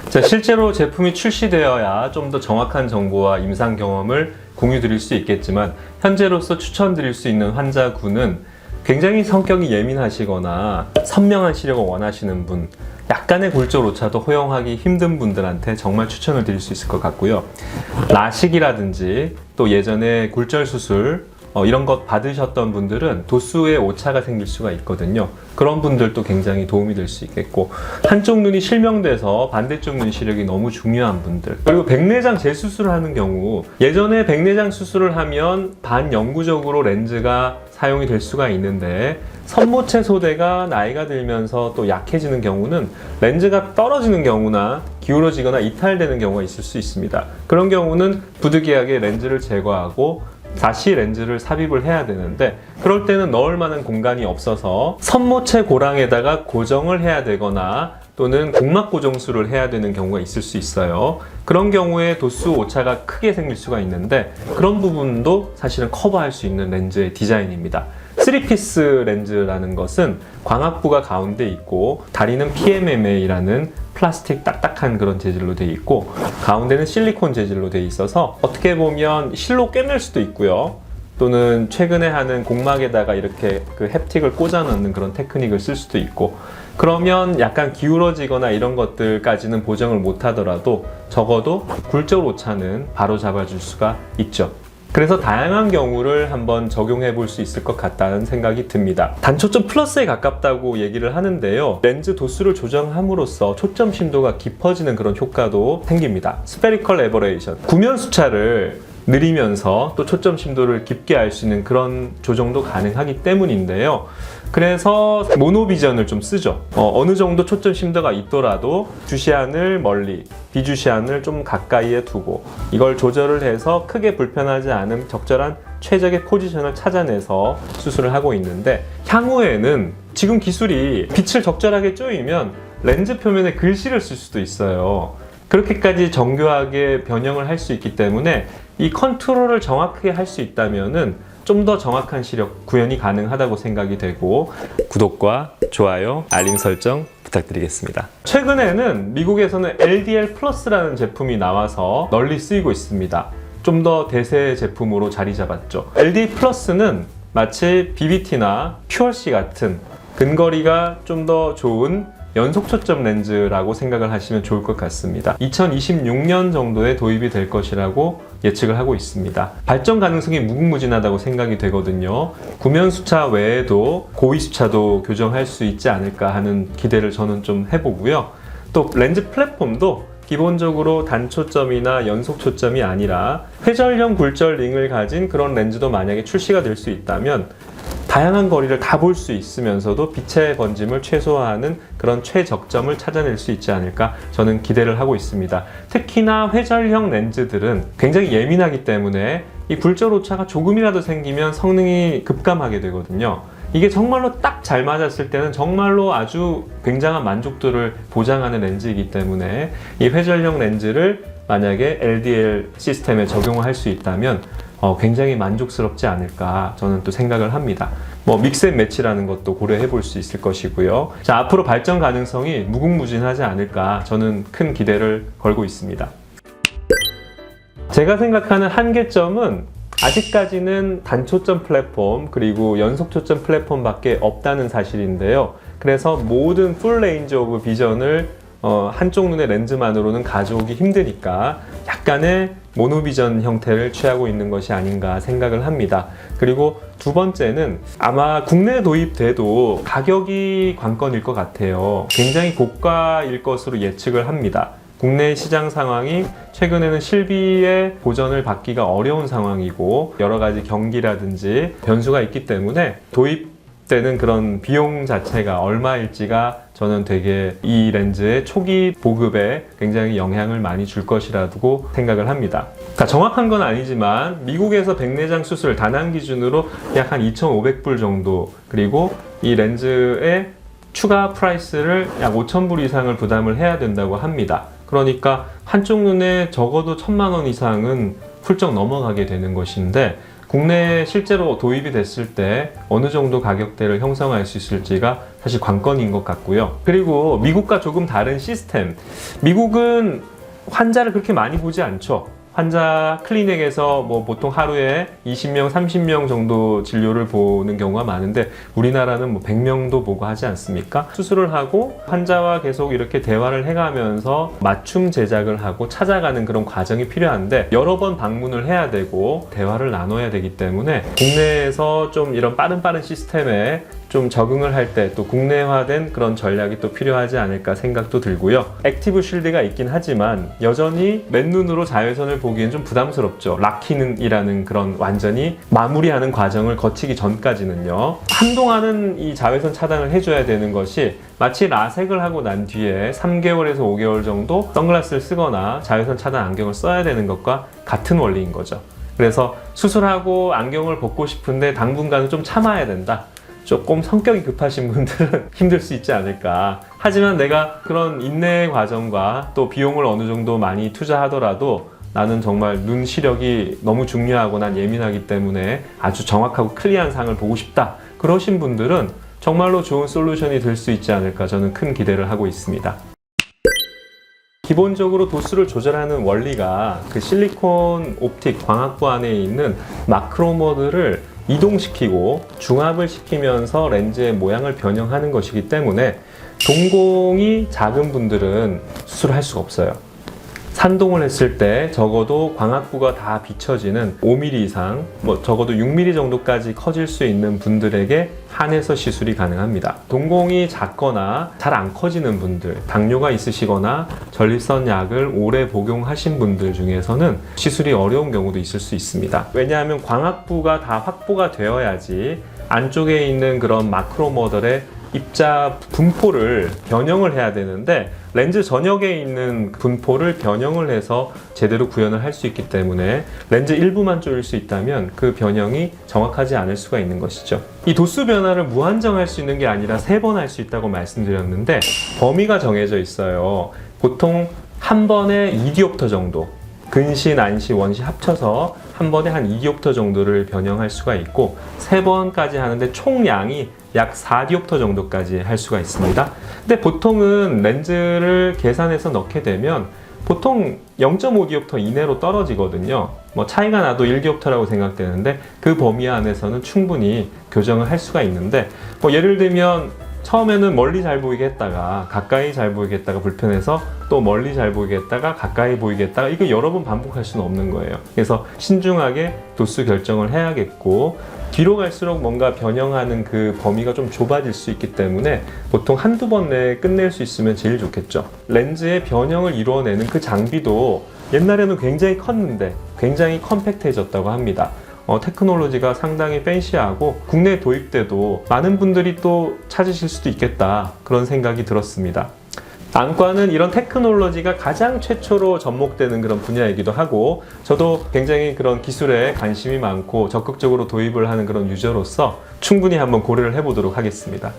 자, 실제로 제품이 출시되어야 좀 더 정확한 정보와 임상 경험을 공유 드릴 수 있겠지만 현재로서 추천드릴 수 있는 환자군은 굉장히 성격이 예민하시거나 선명한 시력을 원하시는 분, 약간의 골절 오차도 허용하기 힘든 분들한테 정말 추천을 드릴 수 있을 것 같고요. 라식이라든지 또 예전에 굴절 수술 이런 것 받으셨던 분들은 도수의 오차가 생길 수가 있거든요. 그런 분들도 굉장히 도움이 될 수 있겠고, 한쪽 눈이 실명돼서 반대쪽 눈 시력이 너무 중요한 분들, 그리고 백내장 재수술을 하는 경우, 예전에 백내장 수술을 하면 반영구적으로 렌즈가 사용이 될 수가 있는데 선모체 소대가 나이가 들면서 또 약해지는 경우는 렌즈가 떨어지는 경우나 기울어지거나 이탈되는 경우가 있을 수 있습니다. 그런 경우는 부득이하게 렌즈를 제거하고 다시 렌즈를 삽입을 해야 되는데, 그럴 때는 넣을 만한 공간이 없어서 선모체 고랑에다가 고정을 해야 되거나 또는 공막 고정술을 해야 되는 경우가 있을 수 있어요. 그런 경우에 도수 오차가 크게 생길 수가 있는데, 그런 부분도 사실은 커버할 수 있는 렌즈의 디자인입니다. 3피스 렌즈라는 것은 광학부가 가운데 있고, 다리는 PMMA라는 플라스틱 딱딱한 그런 재질로 되어 있고, 가운데는 실리콘 재질로 되어 있어서 어떻게 보면 실로 꿰맬 수도 있고요, 또는 최근에 하는 공막에다가 이렇게 그 햅틱을 꽂아 넣는 그런 테크닉을 쓸 수도 있고, 그러면 약간 기울어지거나 이런 것들까지는 보정을 못 하더라도 적어도 굴절 오차는 바로 잡아줄 수가 있죠. 그래서 다양한 경우를 한번 적용해 볼 수 있을 것 같다는 생각이 듭니다. 단초점 플러스에 가깝다고 얘기를 하는데요, 렌즈 도수를 조정함으로써 초점 심도가 깊어지는 그런 효과도 생깁니다. 스페리컬 에버레이션, 구면 수차를 느리면서 또 초점 심도를 깊게 알 수 있는 그런 조정도 가능하기 때문인데요. 그래서 모노비전을 좀 쓰죠. 어느 정도 초점 심도가 있더라도 주시안을 멀리, 비주시안을 좀 가까이에 두고 이걸 조절을 해서 크게 불편하지 않은 적절한 최적의 포지션을 찾아내서 수술을 하고 있는데, 향후에는 지금 기술이 빛을 적절하게 쪼이면 렌즈 표면에 글씨를 쓸 수도 있어요. 그렇게까지 정교하게 변형을 할 수 있기 때문에 이 컨트롤을 정확하게 할 수 있다면은 좀 더 정확한 시력 구현이 가능하다고 생각이 되고, 구독과 좋아요, 알림 설정 부탁드리겠습니다. 최근에는 미국에서는 LDL 플러스라는 제품이 나와서 널리 쓰이고 있습니다. 좀 더 대세 제품으로 자리 잡았죠. LDL 플러스는 마치 BBT나 퓨어시 같은 근거리가 좀 더 좋은 연속 초점 렌즈라고 생각을 하시면 좋을 것 같습니다. 2026년 정도에 도입이 될 것이라고 예측을 하고 있습니다. 발전 가능성이 무궁무진하다고 생각이 되거든요. 구면 수차 외에도 고위 수차도 교정할 수 있지 않을까 하는 기대를 저는 좀 해보고요. 또 렌즈 플랫폼도 기본적으로 단초점이나 연속 초점이 아니라 회절형 굴절 링을 가진 그런 렌즈도 만약에 출시가 될 수 있다면 다양한 거리를 다 볼 수 있으면서도 빛의 번짐을 최소화하는 그런 최적점을 찾아낼 수 있지 않을까 저는 기대를 하고 있습니다. 특히나 회절형 렌즈들은 굉장히 예민하기 때문에 이 굴절 오차가 조금이라도 생기면 성능이 급감하게 되거든요. 이게 정말로 딱 잘 맞았을 때는 정말로 아주 굉장한 만족도를 보장하는 렌즈이기 때문에 이 회절형 렌즈를 만약에 LDL 시스템에 적용할 수 있다면 굉장히 만족스럽지 않을까 저는 또 생각을 합니다. 믹스앤매치라는 것도 고려해 볼 수 있을 것이고요. 자, 앞으로 발전 가능성이 무궁무진하지 않을까 저는 큰 기대를 걸고 있습니다. 제가 생각하는 한계점은 아직까지는 단초점 플랫폼 그리고 연속초점 플랫폼밖에 없다는 사실인데요. 그래서 모든 풀 레인지 오브 비전을 한쪽 눈의 렌즈만으로는 가져오기 힘드니까 약간의 모노비전 형태를 취하고 있는 것이 아닌가 생각을 합니다. 그리고 두 번째는 아마 국내에 도입돼도 가격이 관건일 것 같아요. 굉장히 고가일 것으로 예측을 합니다. 국내 시장 상황이 최근에는 실비의 보전을 받기가 어려운 상황이고 여러 가지 경기라든지 변수가 있기 때문에 도입되는 그런 비용 자체가 얼마일지가 저는 되게 이 렌즈의 초기 보급에 굉장히 영향을 많이 줄 것이라고 생각을 합니다. 그러니까 정확한 건 아니지만 미국에서 백내장 수술 다낭 기준으로 약 한 2,500불 정도, 그리고 이 렌즈의 추가 프라이스를 약 5,000불 이상을 부담을 해야 된다고 합니다. 그러니까 한쪽 눈에 적어도 1,000만 원 이상은 훌쩍 넘어가게 되는 것인데, 국내에 실제로 도입이 됐을 때 어느 정도 가격대를 형성할 수 있을지가 사실 관건인 것 같고요. 그리고 미국과 조금 다른 시스템. 미국은 환자를 그렇게 많이 보지 않죠. 환자 클리닉에서 뭐 보통 하루에 20명, 30명 정도 진료를 보는 경우가 많은데 우리나라는 뭐 100명도 보고 하지 않습니까? 수술을 하고 환자와 계속 이렇게 대화를 해가면서 맞춤 제작을 하고 찾아가는 그런 과정이 필요한데 여러 번 방문을 해야 되고 대화를 나눠야 되기 때문에 국내에서 좀 이런 빠른 시스템에 좀 적응을 할 때 또 국내화된 그런 전략이 또 필요하지 않을까 생각도 들고요. 액티브 쉴드가 있긴 하지만 여전히 맨눈으로 자외선을 보기엔 좀 부담스럽죠. 락킹이라는 그런 완전히 마무리하는 과정을 거치기 전까지는요. 한동안은 이 자외선 차단을 해줘야 되는 것이 마치 라섹을 하고 난 뒤에 3개월에서 5개월 정도 선글라스를 쓰거나 자외선 차단 안경을 써야 되는 것과 같은 원리인 거죠. 그래서 수술하고 안경을 벗고 싶은데 당분간은 좀 참아야 된다. 조금 성격이 급하신 분들은 힘들 수 있지 않을까. 하지만 내가 그런 인내 과정과 또 비용을 어느 정도 많이 투자하더라도 나는 정말 눈 시력이 너무 중요하고 난 예민하기 때문에 아주 정확하고 클리어한 상을 보고 싶다. 그러신 분들은 정말로 좋은 솔루션이 될 수 있지 않을까 저는 큰 기대를 하고 있습니다. 기본적으로 도수를 조절하는 원리가 그 실리콘 옵틱 광학부 안에 있는 마크로 모드를 이동시키고 중압을 시키면서 렌즈의 모양을 변형하는 것이기 때문에 동공이 작은 분들은 수술을 할 수가 없어요. 산동을 했을 때 적어도 광학부가 다 비춰지는 5mm 이상, 적어도 6mm 정도까지 커질 수 있는 분들에게 한해서 시술이 가능합니다. 동공이 작거나 잘 안 커지는 분들, 당뇨가 있으시거나 전립선 약을 오래 복용하신 분들 중에서는 시술이 어려운 경우도 있을 수 있습니다. 왜냐하면 광학부가 다 확보가 되어야지 안쪽에 있는 그런 마크로 모델의 입자 분포를 변형을 해야 되는데 렌즈 전역에 있는 분포를 변형을 해서 제대로 구현을 할 수 있기 때문에 렌즈 일부만 조일 수 있다면 그 변형이 정확하지 않을 수가 있는 것이죠. 이 도수 변화를 무한정할 수 있는 게 아니라 3번 할 수 있다고 말씀드렸는데 범위가 정해져 있어요. 보통 한 번에 2디옵터 정도, 근시, 난시, 원시 합쳐서 한 번에 한 2디옵터 정도를 변형할 수가 있고 3번까지 하는데 총량이 약 4디옵터 정도까지 할 수가 있습니다. 근데 보통은 렌즈를 계산해서 넣게 되면 보통 0.5디옵터 이내로 떨어지거든요. 차이가 나도 1디옵터라고 생각되는데 그 범위 안에서는 충분히 교정을 할 수가 있는데 예를 들면 처음에는 멀리 잘 보이게 했다가 가까이 잘 보이게 했다가 불편해서 또 멀리 잘 보이게 했다가 가까이 보이게 했다가 이거 여러 번 반복할 수는 없는 거예요. 그래서 신중하게 도수 결정을 해야겠고 뒤로 갈수록 뭔가 변형하는 그 범위가 좀 좁아질 수 있기 때문에 보통 한두 번 내에 끝낼 수 있으면 제일 좋겠죠. 렌즈의 변형을 이루어내는 그 장비도 옛날에는 굉장히 컸는데 굉장히 컴팩트해졌다고 합니다. 테크놀로지가 상당히 팬시하고 국내 도입 때도 많은 분들이 또 찾으실 수도 있겠다 그런 생각이 들었습니다. 안과는 이런 테크놀로지가 가장 최초로 접목되는 그런 분야이기도 하고 저도 굉장히 그런 기술에 관심이 많고 적극적으로 도입을 하는 그런 유저로서 충분히 한번 고려를 해보도록 하겠습니다.